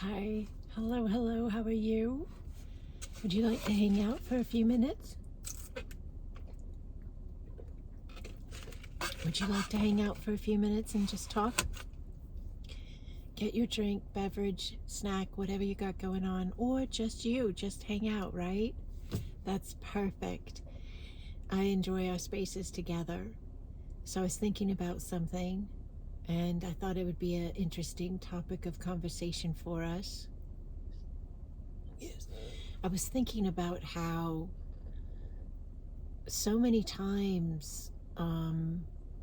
Hi, hello, how are you? Would you like to hang out for a few minutes? Would you like to hang out for a few minutes and just talk? Get your drink, beverage, snack, whatever you got going on, or just hang out, right? That's perfect. I enjoy our spaces together. So I was thinking about something, and I thought it would be an interesting topic of conversation for us. Yes. I was thinking about how so many times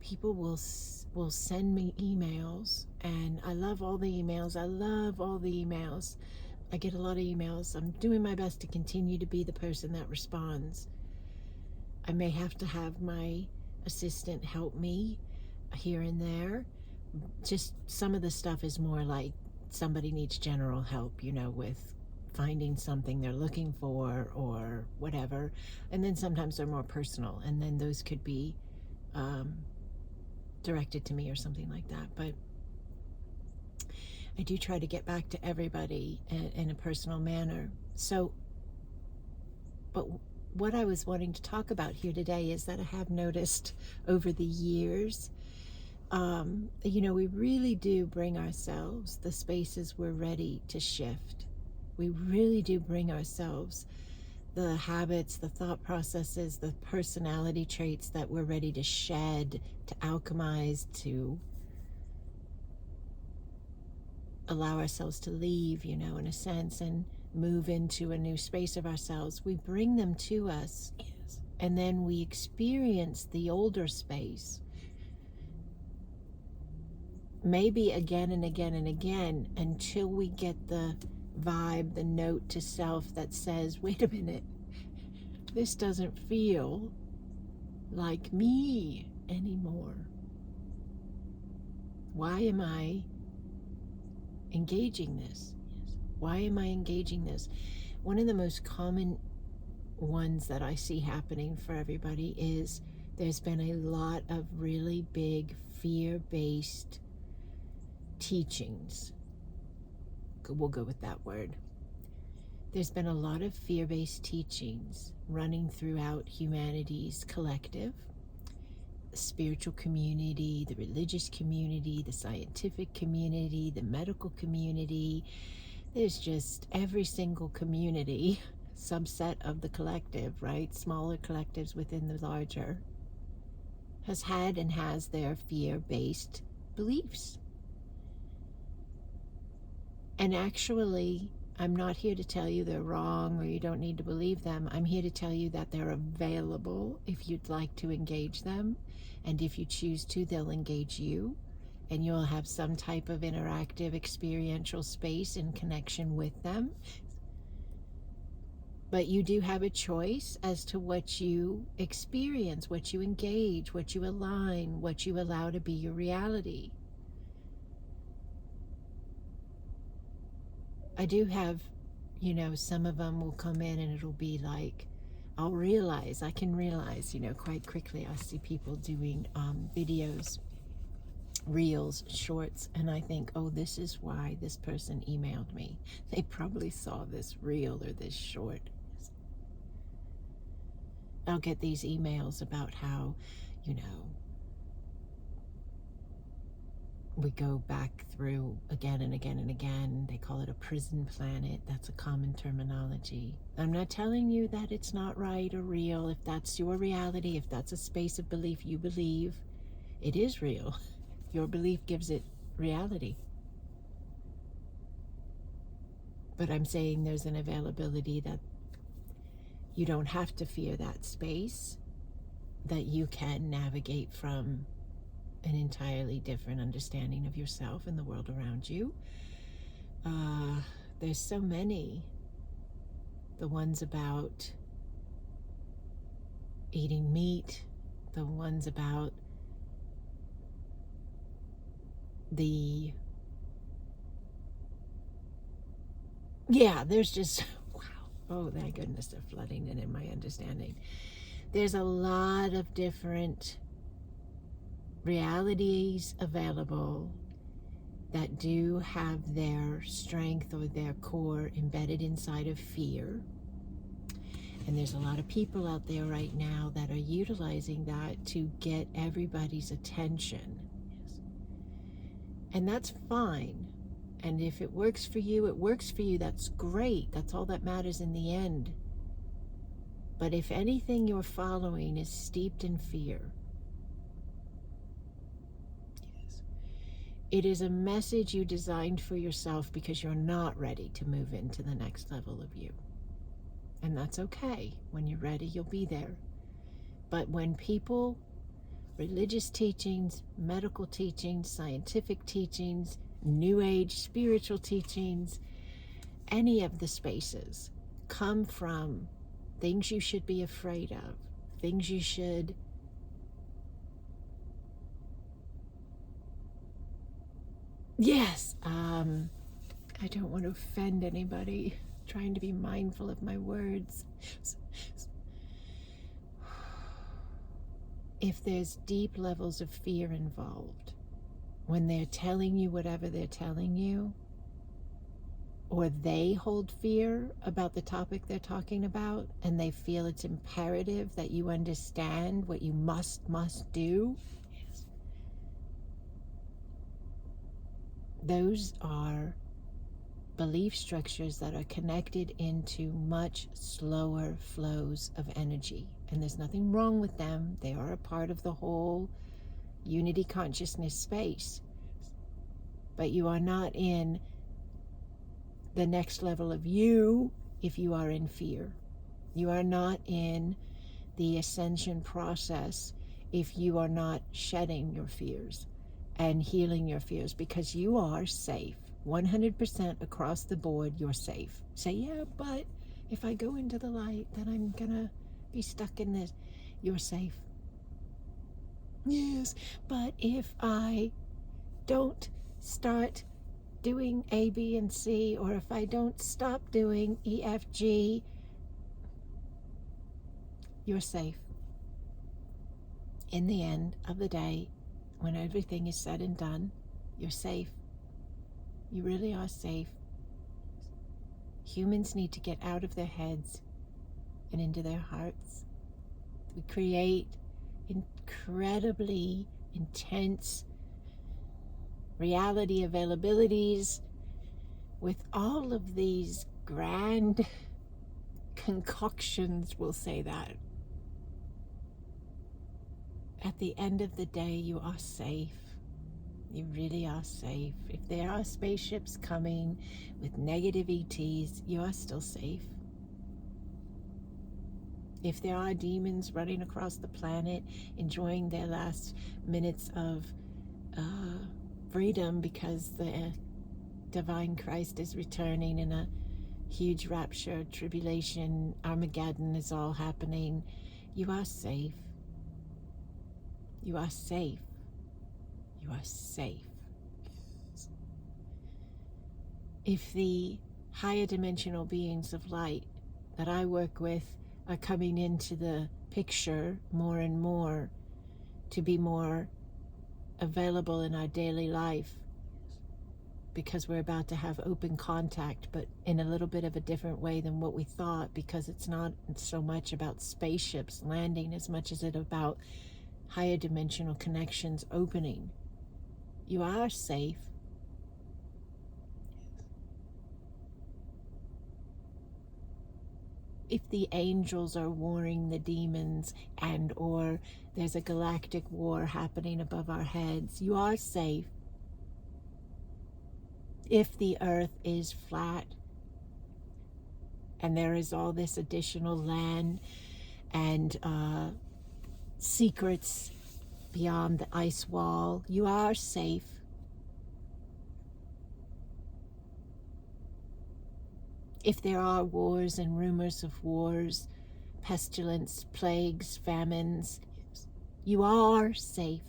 people will send me emails, and I love all the emails. I get a lot of emails. I'm doing my best to continue to be the person that responds. I may have to have my assistant help me here and there. Just some of the stuff is more like somebody needs general help, with finding something they're looking for or whatever. And then sometimes they're more personal, and then those could be directed to me or something like that. But I do try to get back to everybody in a personal manner. But what I was wanting to talk about here today is that I have noticed over the years, we really do bring ourselves the spaces we're ready to shift. We really do bring ourselves the habits, the thought processes, the personality traits that we're ready to shed, to alchemize, to allow ourselves to leave, in a sense, and move into a new space of ourselves. We bring them to us, yes, and then we experience the older space, maybe again and again and again, until we get the vibe, the note to self that says, wait a minute, this doesn't feel like me anymore. Why am I engaging this? Yes. Why am I engaging this? One of the most common ones that I see happening for everybody is there's been a lot of really big fear-based teachings. We'll go with that word. There's been a lot of fear-based teachings running throughout humanity's collective, the spiritual community, the religious community, the scientific community, the medical community. There's just every single community, subset of the collective, right? Smaller collectives within the larger, has had and has their fear-based beliefs. And actually, I'm not here to tell you they're wrong or you don't need to believe them. I'm here to tell you that they're available if you'd like to engage them. And if you choose to, they'll engage you. And you'll have some type of interactive, experiential space in connection with them. But you do have a choice as to what you experience, what you engage, what you align, what you allow to be your reality. I do have, some of them will come in and it'll be like, I can realize, quite quickly. I see people doing videos, reels, shorts, and I think, oh, this is why this person emailed me. They probably saw this reel or this short. I'll get these emails about how, we go back through again and again and again. They call it a prison planet. That's a common terminology. I'm not telling you that it's not right or real. If that's your reality, if that's a space of belief you believe, it is real. Your belief gives it reality. But I'm saying there's an availability that you don't have to fear that space, that you can navigate from an entirely different understanding of yourself and the world around you. There's so many. The ones about eating meat, the ones about there's just, wow. Oh, my goodness, they're flooding in my understanding. There's a lot of different realities available that do have their strength or their core embedded inside of fear. And there's a lot of people out there right now that are utilizing that to get everybody's attention. And that's fine. And if it works for you, it works for you. That's great. That's all that matters in the end. But if anything you're following is steeped in fear, it is a message you designed for yourself because you're not ready to move into the next level of you. And that's okay. When you're ready, you'll be there. But when people, religious teachings, medical teachings, scientific teachings, New Age spiritual teachings, any of the spaces come from things you should be afraid of, things you should I don't want to offend anybody, trying to be mindful of my words. If there's deep levels of fear involved, when they're telling you whatever they're telling you, or they hold fear about the topic they're talking about, and they feel it's imperative that you understand what you must do, those are belief structures that are connected into much slower flows of energy. And there's nothing wrong with them. They are a part of the whole unity consciousness space. But you are not in the next level of you if you are in fear. You are not in the ascension process if you are not shedding your fears and healing your fears, because you are safe. 100% across the board, you're safe. Say, yeah, but if I go into the light, then I'm gonna be stuck in this. You're safe. Yes, but if I don't start doing A, B, and C, or if I don't stop doing E, F, G, you're safe. In the end of the day, when everything is said and done, you're safe. You really are safe. Humans need to get out of their heads and into their hearts. We create incredibly intense reality availabilities with all of these grand concoctions, we'll say that. At the end of the day, you are safe. You really are safe. If there are spaceships coming with negative ETs, you are still safe. If there are demons running across the planet, enjoying their last minutes of freedom because the divine Christ is returning in a huge rapture, tribulation, Armageddon is all happening, you are safe. You are safe. You are safe. If the higher dimensional beings of light that I work with are coming into the picture more and more to be more available in our daily life, because we're about to have open contact, but in a little bit of a different way than what we thought, because it's not so much about spaceships landing as much as it about higher dimensional connections opening. You are safe. If the angels are warring the demons and or there's a galactic war happening above our heads, you are safe. If the earth is flat and there is all this additional land and secrets beyond the ice wall, you are safe. If there are wars and rumors of wars, pestilence, plagues, famines, you are safe.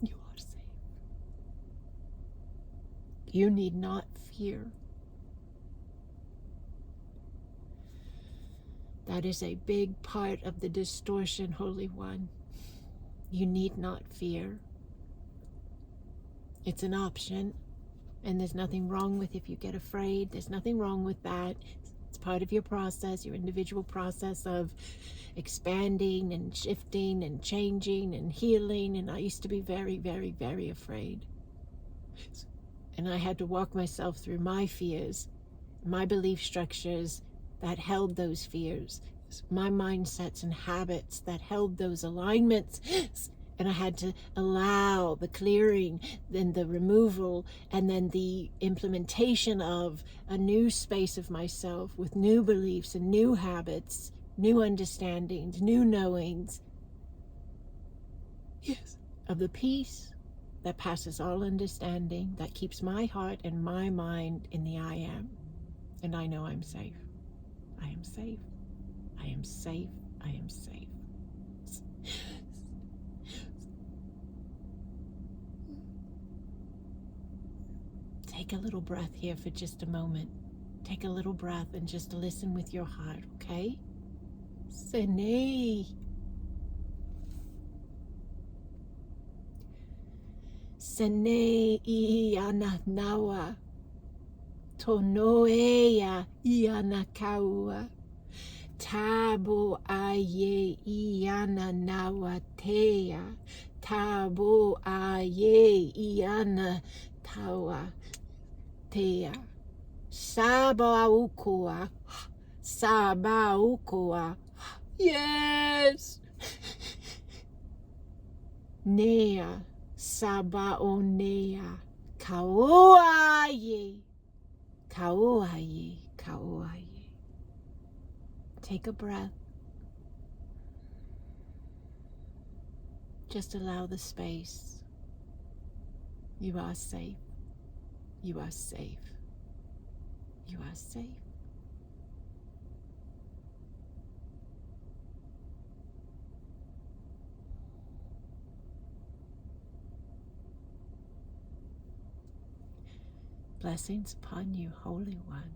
You are safe. You need not fear. That is a big part of the distortion, Holy One. You need not fear. It's an option, and there's nothing wrong with if you get afraid. There's nothing wrong with that. It's part of your process, your individual process of expanding and shifting and changing and healing. And I used to be very, very, very afraid. And I had to walk myself through my fears, my belief structures that held those fears, my mindsets and habits that held those alignments. And I had to allow the clearing, then the removal, and then the implementation of a new space of myself with new beliefs and new habits, new understandings, new knowings. Yes. Of the peace that passes all understanding, that keeps my heart and my mind in the I am. And I know I'm safe. I am safe. I am safe. I am safe. Take a little breath here for just a moment. Take a little breath and just listen with your heart, okay? Sene. Sene iana nawa. Tonoea iana kaua. Tabo aye iana nawa tea. Tabo aye iana tawa tea. Saba ukua. Saba ukua. Yes. Nea. Saba onea. Kauaye. Kauaye. Kauaye. Take a breath. Just allow the space. You are safe. You are safe. You are safe. Blessings upon you, Holy One.